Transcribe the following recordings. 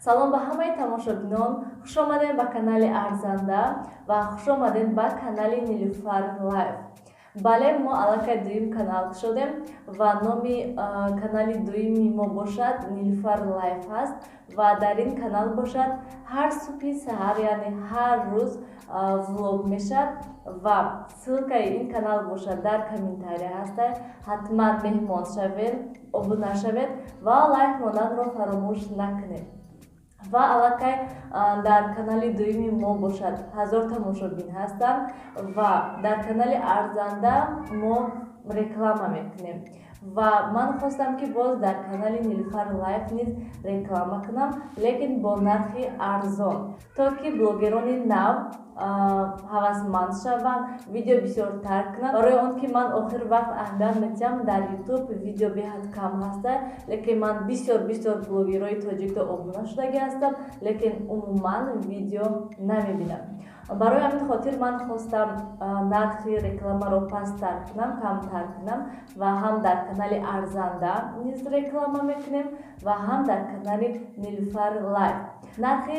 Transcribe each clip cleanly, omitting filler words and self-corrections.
салом ба ҳамаи тамошобинон, хуш омадем ба канали Арзанда ва хуш омадем ба канали Нилуфар Лайв. Бале, мо аллакай дуюм канал шудем ва номи канали дуюми мо бошад Нилуфар Лайв ҳаст ва дар ин канал бошад ҳар субҳи саҳар, яъне ҳар рӯз влог мешад ва ссилкаи ин канал бошад дар комментария ҳастад. Ҳатман меҳмон шавед, обуна шавед ва лайк монданро фаромӯш накунед. Ва аллакай дар канали дуюми мо бошад 1000 тамошобин ҳастанд ва дар канали Арзанда мо реклама мекунем ва ман хостам ки боз дар канали Нилуфар Лайв низ реклама кунам, лекин бо нархи арзон, то ки блогерони нав ҳавасманд шаванд, видео бисёртар кунанд. Барои он ки ман охир вақт аҳамият медиҳам, дар YouTube видео беҳад кам ҳаста, лекин ман бисёр блогерои тоҷикро обуна шудаги ҳастам, лекин умуман видео намебинам. Барои ҳамин хотир ман хостам нархи рекламаро пасттар кунам, камтар кунам ва ҳам дар канали Арзанда низ реклама мекунем ва ҳам дар канали Нилуфар Лайв. Нархи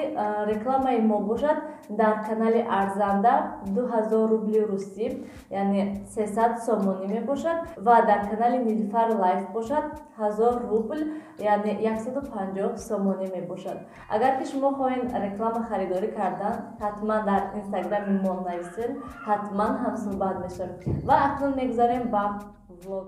рекламаи мо бошад дар канали Арзанда 2000 рубли русӣ, яъне 300 сомонӣ мебошад ва дар канали Нилуфар Лайв бошад 1000 рубл, яъне 150 сомонӣ мебошад. Агар ки шумо хоҳед реклама харидорӣ кардан, ҳатман дар инстаграми мо нависед, ҳатман ҳамсуҳбат мешавем. Ва акнун мегзарем ба влог.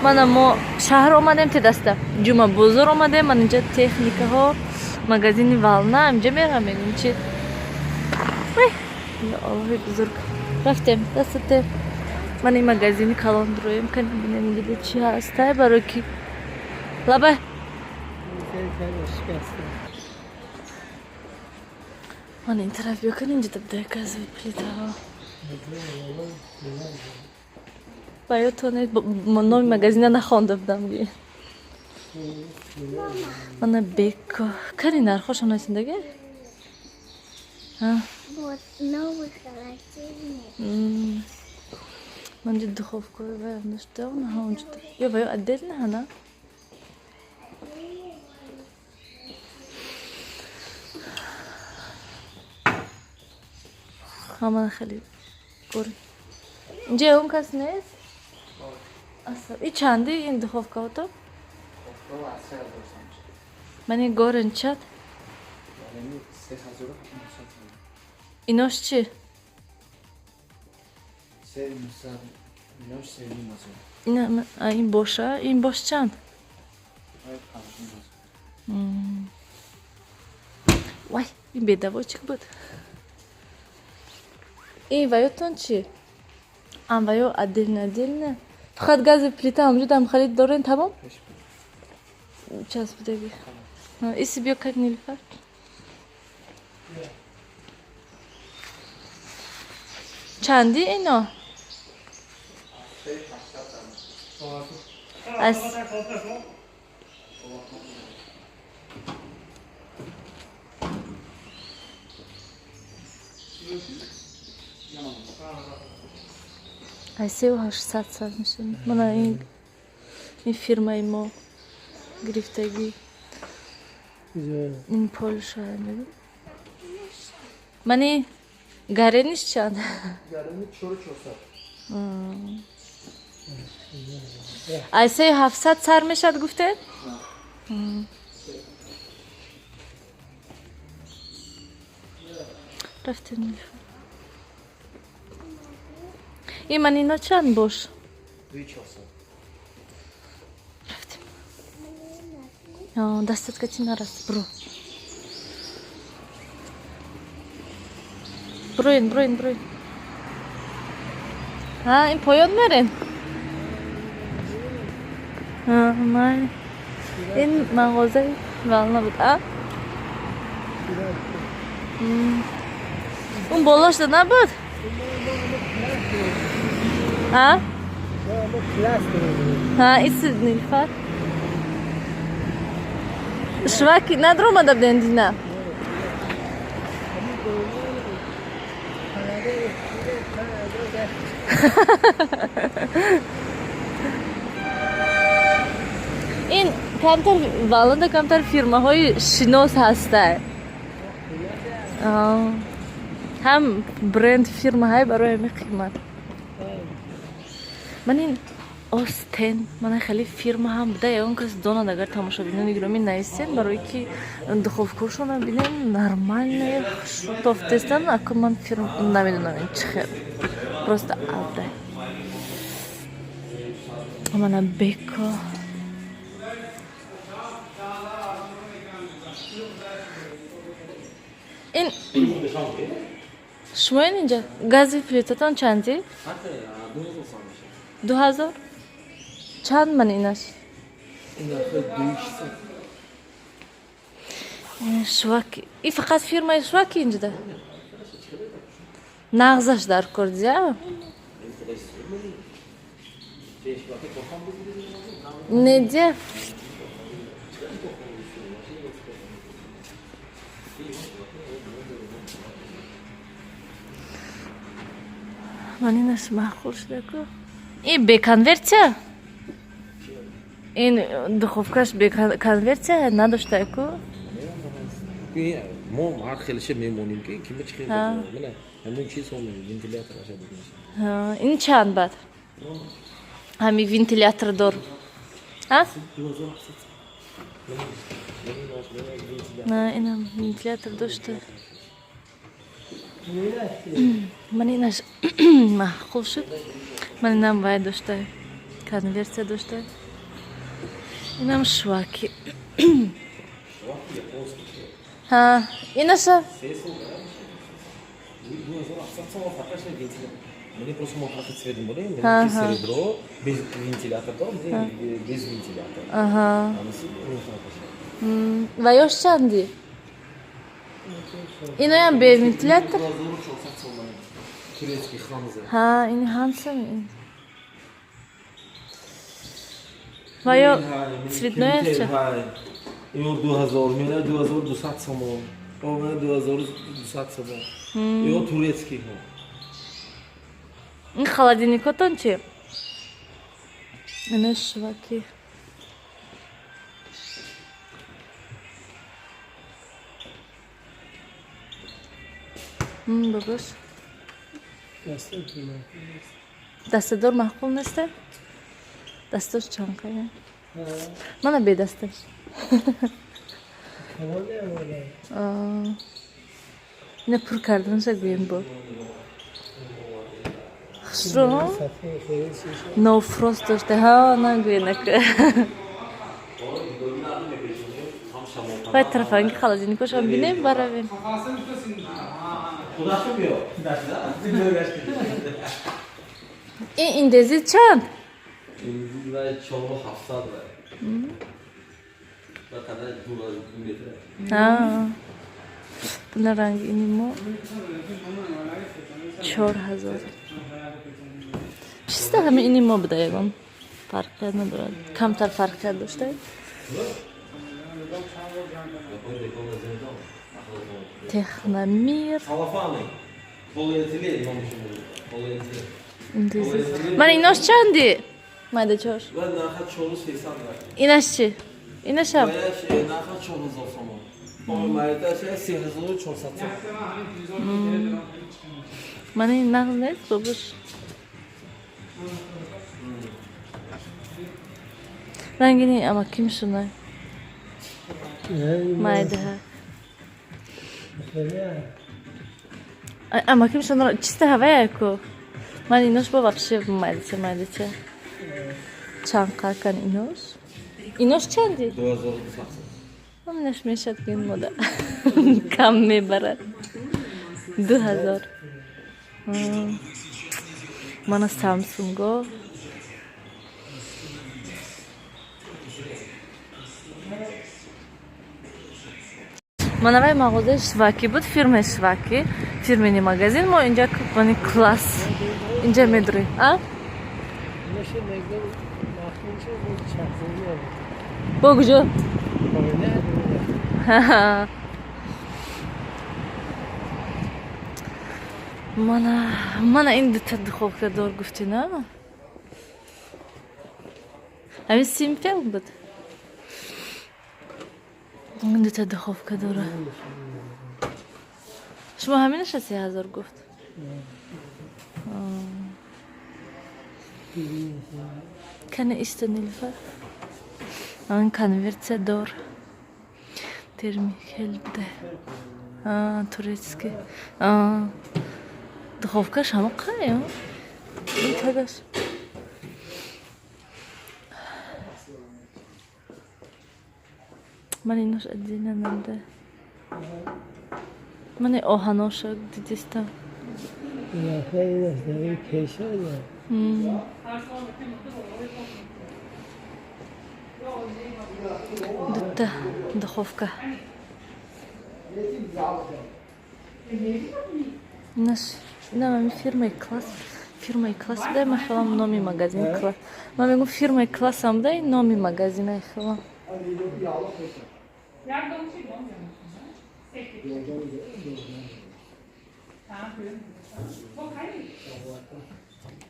Mana мо шаҳр омадем те даста ҷума бозор омадем. Ман инҷа техникаҳо магазини волна инҷа мерам мебинем чи Аллоҳи бузург рафтем дастате. Ман ин магазини калонро мкан бинем дида чи ҳастай барои ки лабай ман ин тараф бёкан инҷа дабдай газови плитаҳо ба ёдтонед номи магазина нахонда будам ги мана беко кари нархоша насиндаги ман ҷа духовкаи ваям доштам наҳонҷа ё ва ё отдельно ҳана ҳаман хеле гори инҷа он кас нест и чанди ин духовкаото мани горен чад инош чи ин боша ин бош чанд вай ин бедавой чӣ буд ин ваётон чи ваё отдельно фақат гази плита ҳамҷо дам харид дорен тамом час будаги иси биё как нилфар чанди ино аз ай 3800 сар мешавад мана ин фирмаи мо гирифтагӣ ин полша мани гарениш чанд ай 3700 сар мешавад гуфтед рафтем ин ман ино чанд бош рафтем дастат качи нараст броин ин поён мерен ин мағозаи волна буд он болошда набуд иси нилфар шваки надромада буден дина ин камтар волнада камтар фирмаҳои шинос ҳастанд ҳам бренд фирмаҳай барои ҳамин қимат ман ин остен мана хеле фирма ҳам буда ягон кас донад агар тамошобинони гиромӣ наистен барои ки духовкашона бинем нормальные шутофтестан ака ман фирма намедонам ин чӣ хел просто алдай мана беко ин шумо ин инҷа гази плитатон чанди 2000 чанд ман инаш шваки и фақат фирмаи шваки инҷада нағзаш дар кор дия недия ман инаш маъқул шудаку ин беконвертия ин духовкаш беконвертия надоштаку мо ҳар хелише мемонем ки кима чӣ хел мана ҳамин чиз ҳо вентилятор аша будеш ин чанд бад ҳами вентилятордор инам вентилятор дошта ман инаш маъқул шуд ман инам вай дошта конвертия дошта اینم شواکی. Шваб японский. ها ایناشه. 2020 фактаж вентилятор. Мне просто мог хватить цвет моли, мне Ага. серебро без вентилятора, мне без вентилятора. Ага. و یاش چندی؟ اینو هم به вентилятор. Турецкий ханза. ها این هانسه می. و یا цветное چه؟ Его 2000, меня 2200 сомон. У меня 2200 сомон. Его турецкий. این холодильникотон چی؟ اینه شواکی. بگوش. دستدار محکوم نیسته؟ دستش چند کنه؟ من به دستش. اینه پر کردن شد بیم با. خشرو؟ نو فروست داشته ها نگوینه که. باید طرفانگی خالدینیکوش هم بینیم برویم. این دزی چند؟ این چهار و 700 و kadar $2 ها بنا رنگ اینی ما 4000 چیسته همه اینی ما بده یکم فرق نداره کمتر فرق داشته تخنمیر این دیزی من ایناش چندی؟ مایده چهار ایناش چی؟ ایناش هم؟ من این نقل نیست بابوش رنگینی اما kim şunlar? Mayda. Ama kim şunlar? Чисто havaya ko. Man inosh bo вообще mayda. Чан какан inosh? Inosh чанди? 2200. Он наш мешат гин мода. Кам мебарад. 2000. Mana Samsung-о. Манавай мағоза шваки буд, фирма шваки, фирменный магазин, мо инҷа купани класс, инҷа медруи, а? Богуҷо? Мана ин дута духовка дор гуфти, на? Ҳамин симфел буд. این دوتا دخوفکه داره شما همینش 3000 گفت کنه ایست نیلفر آن کنورت دار ترمیکل بده توریسکی دخوفکش همه قایم این تگش من اینوش ادینه نمده من اوهانوشک دیدیستم یا خیلی داری کشه ده دوتا دخوفکه اینش اینا من فیرمای کلاس بده من خیلم نامی مگازین کلاس من میگم فیرمای کلاس هم بده نامی مگازینه خیلم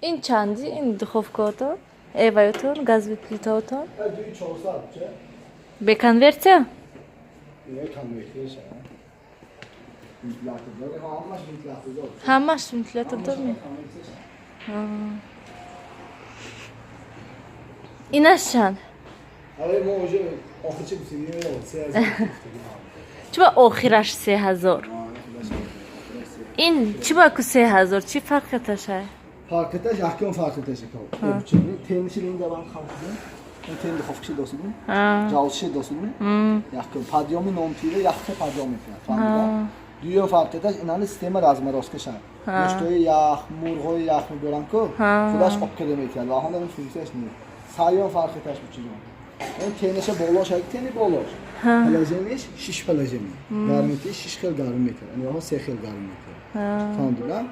این چندی این دخوفکاتون ایوایتون گاز پلیتاتون به کنورتیا همش ventilatör mi? اینش چند؟ آره ما اونجا آخه چه بسیاری میاد 3000 چی با آخرش 3000 این چی با که 3000 چی فرقتشه؟ Farkıtaş, ahkam farkıtaşı kaldı. Temsilin devam kaldı. این تین دخوفکشی داشتیم آه. جالشی داشتیم یک پادیومی نامتیره یک تا پادیومی آه. فهمیدم دیو فرقتش اینا سیستم رازمراست کشن مشتوی یخ مرغ یخ میبرن که خودش آب کده میکنه و هم داریم فیلمش نیست سایون فرقتش بچیزون این تینش بالاش هایی تینی بالاش پلاژنش شش پلاژنی گرمیتی شش خیل گرم میکنه یعنی ها سه خیل گرم میکنه فهمیدم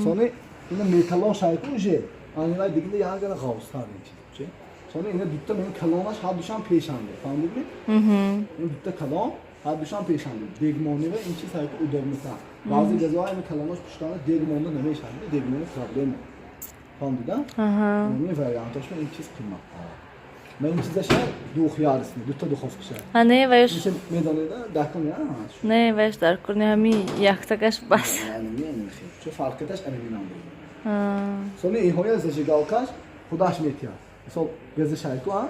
sonra اینا میتالاش هایی که آنیلای دیگه یه هنگام غوستار میشه sonra اینا دوتا من کلامش هر دوشان پیشنده فهمیدی این دوتا کلام هر دوشان پیشنده دیگمانی و این چیز هایی که ادامه میکنه بعضی جزاهای این کلامش پشتانه دیگمانی نمیشنده دیگمانی پرابلم فهمیدم این وریانتاش این چیز قیمت من این چیزش دو خیار است دوتا دو خوف کشه ها نه وایش میشه میدونه دکم یا نه وایش در کنی همی یک تاش بس یعنی نمیخواد چه فرقتش امیدم بود sonra این های ازش گالکاش خودش میتیه مثلا گزه شایکو ها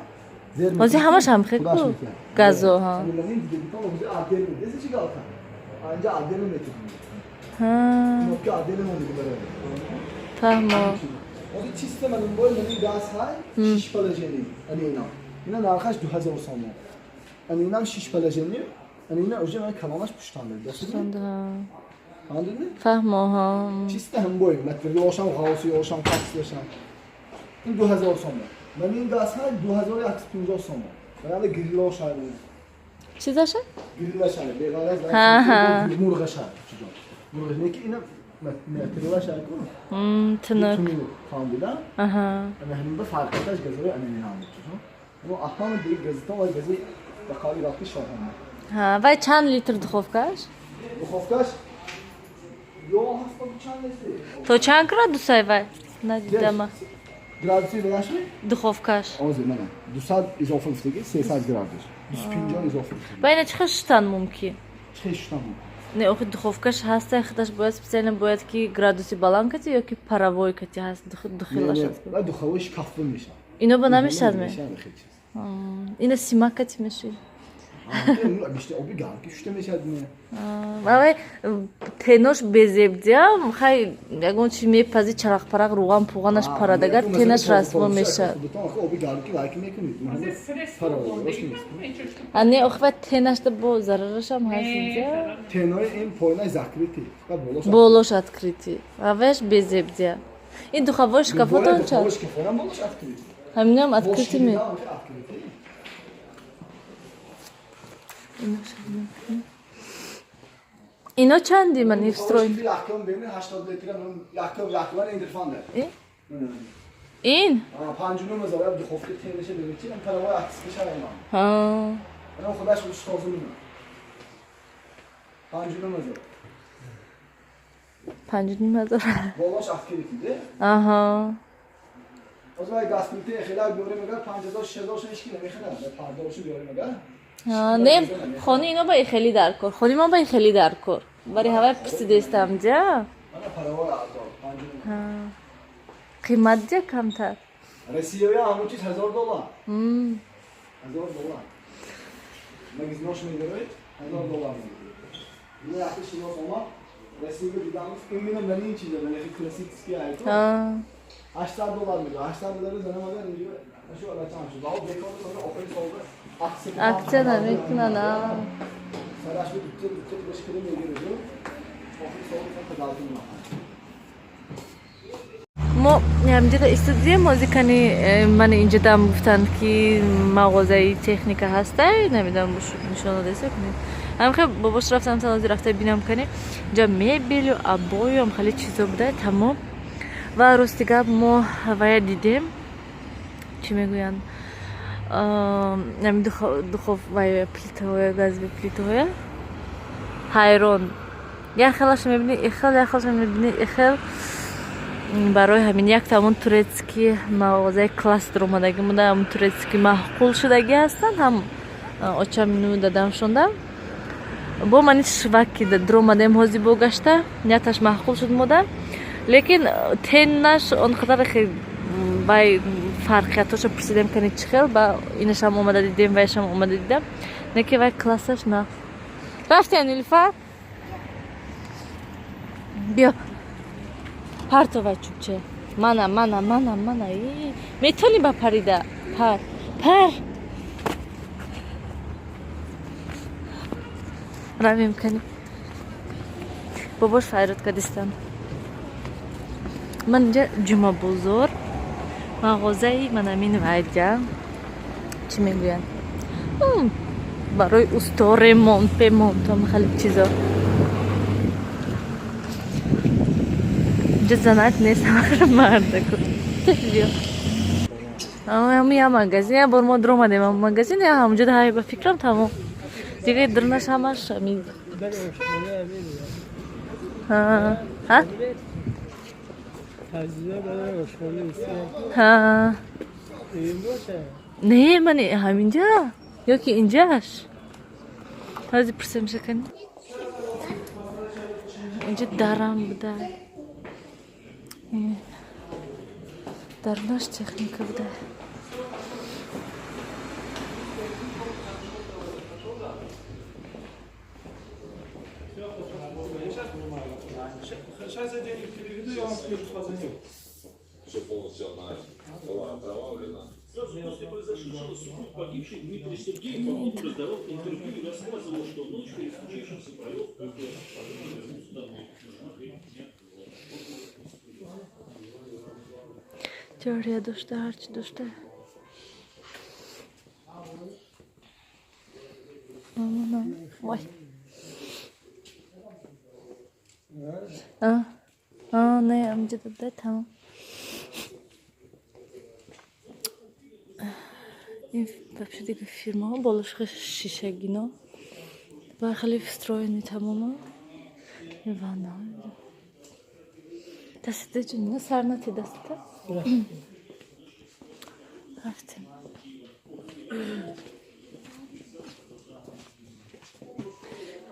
واسه همش هم خیلی کو گازو ها من این دیگه تو واسه عادل گزه چی گالکا اینجا عادل میتیه ها نوک عادل نمیگه برای فهمو اون سیستم من باید من گاز های شش پلاژنی اینا نرخش 2000 سوم اینا هم شش پلاژنی اینا اوج من کلامش پشتانده درسته anladın فهمو ها چیست هم باید مثلا روشن خاصی روشن کاتسلشن این 2000 سوم من این گاز های 2150 سوم برای گریلا شاید چی داشته گریلا شاید به غیر از مرغ شاید چیزا مرغ نه که اینا متریال شاید کنه تنک فهمیدم انا همین به فرقش گزاره انا میام و احتمال دیگه گزیتا و گزی بقایی راکی شاید ها وای چند لیتر دخوفکش دخوفکش یا هفته چند لیتر تو چند گرادوسای وای ندیدم گرادوسی بگاش دخوفکش آزی من 200 اضافه افتگی 300 گرادوس 250 اضافه افتگی باید چه شتن ممکن چه شتن نه اوه دخوفکش هست خودش باید специально باید کی گرادوسی بالان کتی یا کی پاراوی کتی هست دخیلش و دخوش کافه میشه اینو بنامیشد می اینو سیما کتی میشه بیشتر آبی گرم که شده میشد نه ولی تنوش بزیبدیم خیلی یکون چی میپذی چراغ پرق روغن پوغانش پرادگر تنش رسم میشه آبی گرم که لایک میکنید نه آخه تنش ده با ضررش هم هست اینجا تنای این پایینای زکریتی بولوش اتکریتی وش بزیبدیم این دو خوابش کفاتون چند همین هم اتکریتی می اینا چندی من ایفستروین این پنجونم هزار دخوفت تنشه ببینید من پروای عکس کشم اینا ها انا خودش روش تازه میمونه پنجونم هزار پنجونم هزار بالاش افکری دیده آها از وای گاز میته خیلی بیاره مگر 5000 6000 شش کی نمیخره به پرداشو بیاره مگر نه خونی اینا با خیلی در کار خونی ما با خیلی در کار برای هوا پسی دستم جا انا پروای عزا قیمت جا کمتر رسیه همون چیز $1000 $1000 مگه نوش میگیره $1000 میگیره نه اخیش شما شما رسیه دیدم این میگم ولی این چیزه ولی کلاسیک اسکی ایتو $800 میگه $800 زنه مگر اینجا شو الان چند شد باو بیکار تو آخری سال akçe نمیکنن سراش به تو بهش کلی میگیره آخری سال خداوند ما همینجا استودیو موزیکانی من اینجا دام گفتن که مغازه تکنیک هسته نمیدونم نشون داده کنید هم خیلی باباش رفتم تنازی رفته بینم کنی اینجا میبیل و ابوی هم خیلی چیزا بوده تمام و رستگاه ما هوای دیدیم چی میگوین نمی دخوف وای پلیتوه گاز به پلیتوه حیران یا خیلیش میبینی خیلی میبینی خیلی برای همین یک تامون تورецکی مغازه کلاس درآمدگی مونده هم تورецکی معقول شدگی هستن هم очамину дадам шондам бо мани шваки درآمدیم ҳози богашта нияташ маъқул шуд мода лекин теннаш он қадар хеле вай фарқиятошо пурсидем кани чӣ хел ба инашам омада дидем вайшам омада дидам неки вай классаш на рафтия нилуфар биё партовай чӯбче мана метони ба парида пар پر رویم کنیم باباش فریاد کردستم من اینجا جمعه بزرگ مغازه من امین ویدیا چی میگوین برای اوستا ремонт پمونت هم خیلی چیزا اینجا زنت نیست همه مرده کن بیا همین هم مگزین یه بار ما در اومدیم هم مگزین یا همونجا ده به فکرم تمام دیگه درنش همش همین ها ها ها نه من همینجا یا که اینجاش تازه پرسیم شکن اینجا درم بوده درناش تکنیک بوده Все полностью окровавлено. Сразу после произошедшего супруг погибший Дмитрий Сергеев по ходу раздавал интервью и рассказывал, что ночь перед случившимся провел в Teoriye düştü, harç düştü. Aman vay. Ne amca da tamam. این вообще دیگه فیرما ها بالاشق شیشگینا و خیلی встроены تماما وانا دسته جنه سرناتی دسته رفتیم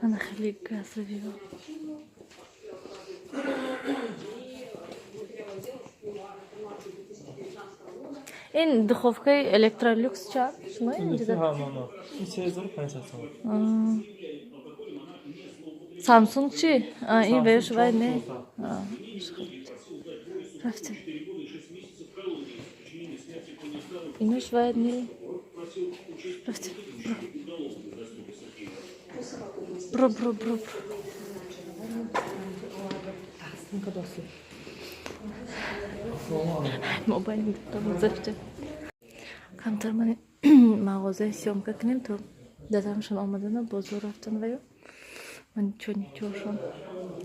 انا خیلی گازویو این دخوفکه الکترولوکس چه؟ شما اینجا؟ ماما. این 3500 تومان. سامسونگ چی؟ این بهش باید نه. رفتیم. اینش باید نه. رفتیم. برو. موبایل دادم زفته. کانتر من مغازه سیامکا کنیم تو دادمشون آمدن بازار رفتن ویو من چونی چورشون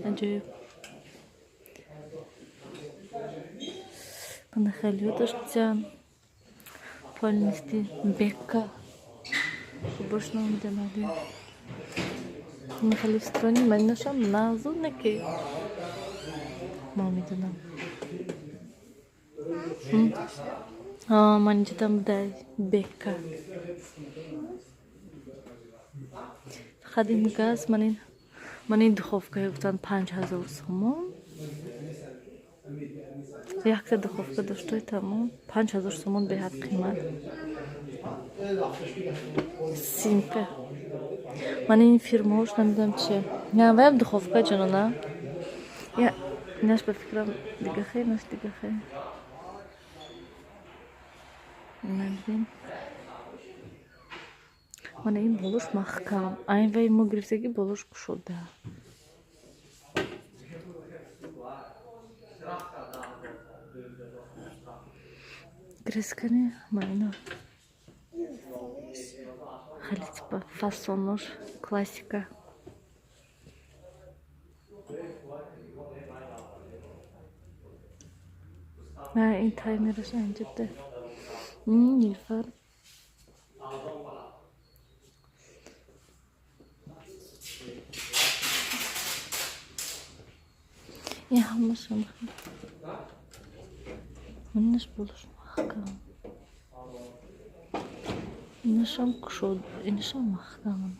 عجیب من خیلی داشتم پالنستی بکا خوبش نمیدم علی من خیلی سترانی من نشم نازو نکی ما میدونم من اینجا دم دای بکا فقط این گاز من این دخوفکه گفتن 5000 سومون یک تا دخوفکه داشته تمام 5000 سومون به حد قیمت سیمپه من این فیرماش نمیدونم چیه نه ویم دخوفکه جنونه یا اینش به فکرم دیگه خیلی نش دیگه خیلی نمیدونم من این بولوش محکم این وی ما گرفتگی بولوش شده گرست کنی من اینو خیلی تیپا فاسونش کلاسیکا نه این تایمرش اینجا ده نیلفر این همش هم منش بولش محکم اینش هم کشود اینش هم محکم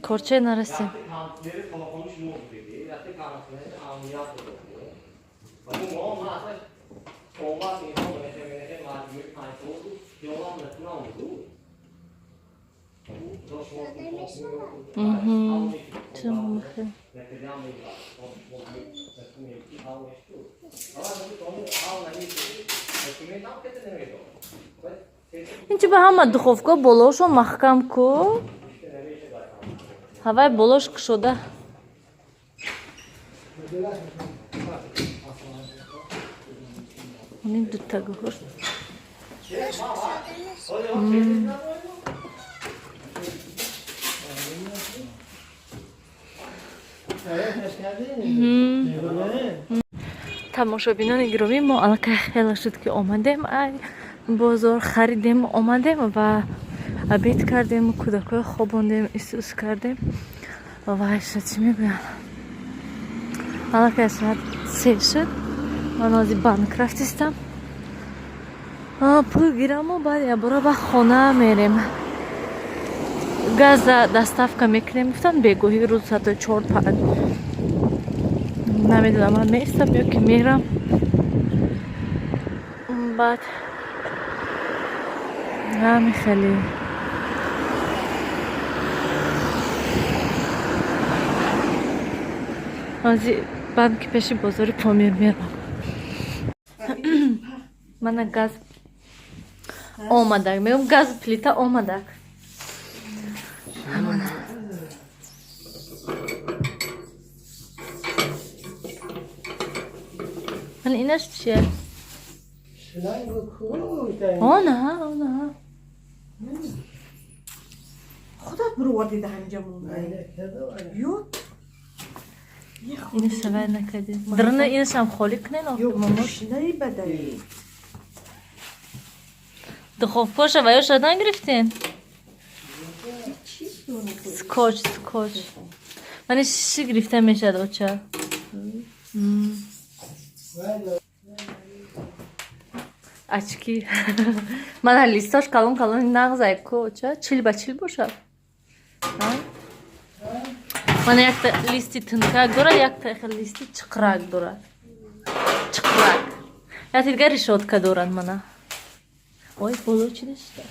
کارچه نرسیم چه مخه инчи ба ҳама духовка болошо маҳкам ку ҳавай болош кушода ин дута гӯшт тамошобинони гиромӣ мо аллакай хеле шуд ки омадем бозор харидем омадем ва обед кардем кӯдакҳои хобондем исус кардем ва ишо чӣ мегӯям аллакай соат 3 шуд ман ҳозир банк рафтистам пул гираму баъд ябора ба хона мерем газ доставка мекунем гуфтан бегоҳи рӯз саати 4-5 намедонам ман меистам ё ки мерам баъд ҳами хеле ҳозир банки пеши бозори помир мерам мана газ омадак мегӯям газ плита омадак мана инаш чие она خودت بروردی دهنجا مونده یو اینو سوار نکردیم درنه اینش هم خالی کنین ماماش بدهی دخوفکاش و یا شدن گرفتین سکوچ من شیشی گرفته میشد اوچه очки мана листош калон нағзай куча чил ба чил бошад мана якта листи тинкак дорад якта листи чиқрак дорад чиқрак якта дигар решотка дорад мана ой боло чи дашта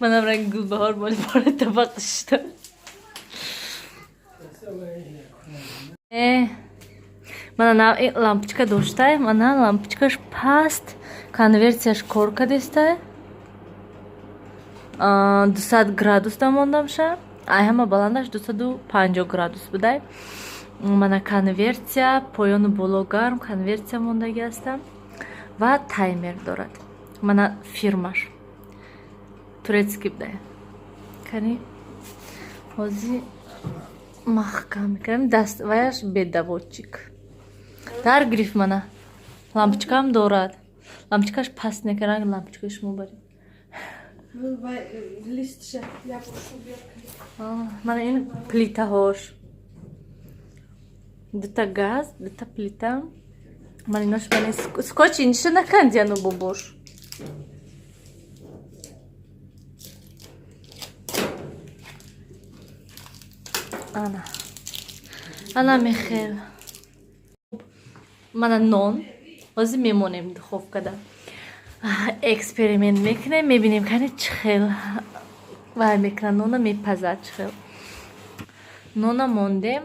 манам ранги гулбаҳор боли бора табақ дашта мана навъи лампочка доштай мана лампочкаш паст конверсияш кор кардестай 200 градус дамондамша ай ҳама баландаш 250 градус будай мана конверсия поёну боло гарм конверсия мондаги ҳастам ва таймер дорад мана фирмаш турецкий будай кани ҳозир маҳкам мекардам даст ваяш бедаводчик дар гирифт мана лампочкаам дорад лампочкаш паст некард лампочкаи шумо баред мана ин плитаҳош дута газ дута плита мана инош мана скотч инша накандияну бобош ана мехел мана нон ҳозир мемонем духовкада эксперимент мекунем мебинем кани чӣ хел вай мекунад нона мепазад чӣ хел нона мондем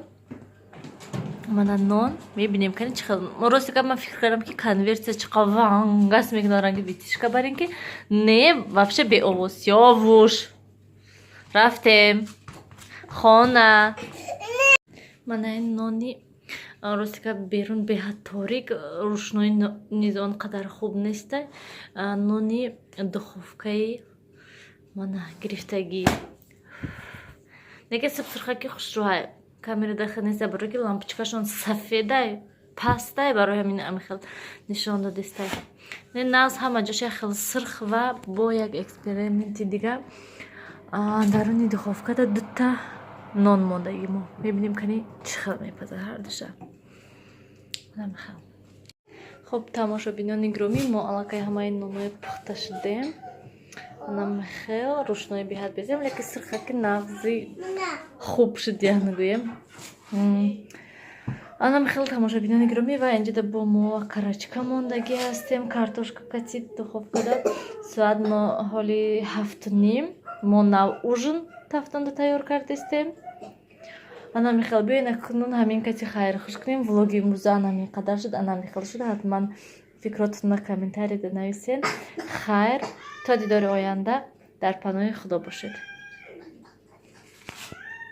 мана нон мебинем кани чӣ хел ростика ман фикр кардам ки конверсия чиқа вангас мекунад ранги витишка бар ин ки не вообще беовоз ёвуш рафтем хона мана ин нони ростика берун беҳад торик рӯшнои низ он қадар хуб нестай нони духовкаи мана гирифтагӣ неге сабсурхаки хушрӯҳай камера дахил нестай барои ки лампочкашон сафедай пастай барои ҳамин амихел нишон додестай нағз ҳама ҷоша хел сирх ва бо як эксперименти дигар даруни духовкада дута нон мондаги мо мебинем кани чӣ хел мепазад ҳардуша хуб тамошобинони гиромӣ мо аллакай ҳамаи нонҳои пухта шудем намхел рӯшнои беҳад безем лекин сирхаки нағзи хуб шуд як мегӯем анамхел тамошобинони гиромӣ ва инҷода бо мо карачка мондагӣ ҳастем картошка катид духовкада соат мо ҳоли 7:30 мо нав ужин тафтонда тайёр кардестем Ана Михаил, биёин акнун ҳамин кати хайрхуш кунем. Влоги имрӯза ана миқадар шуд, ана Михаил шуд. Ҳатман фикротунро комментарияда нависен. Хайр, то дидори оянда дар паноҳи Худо бошед.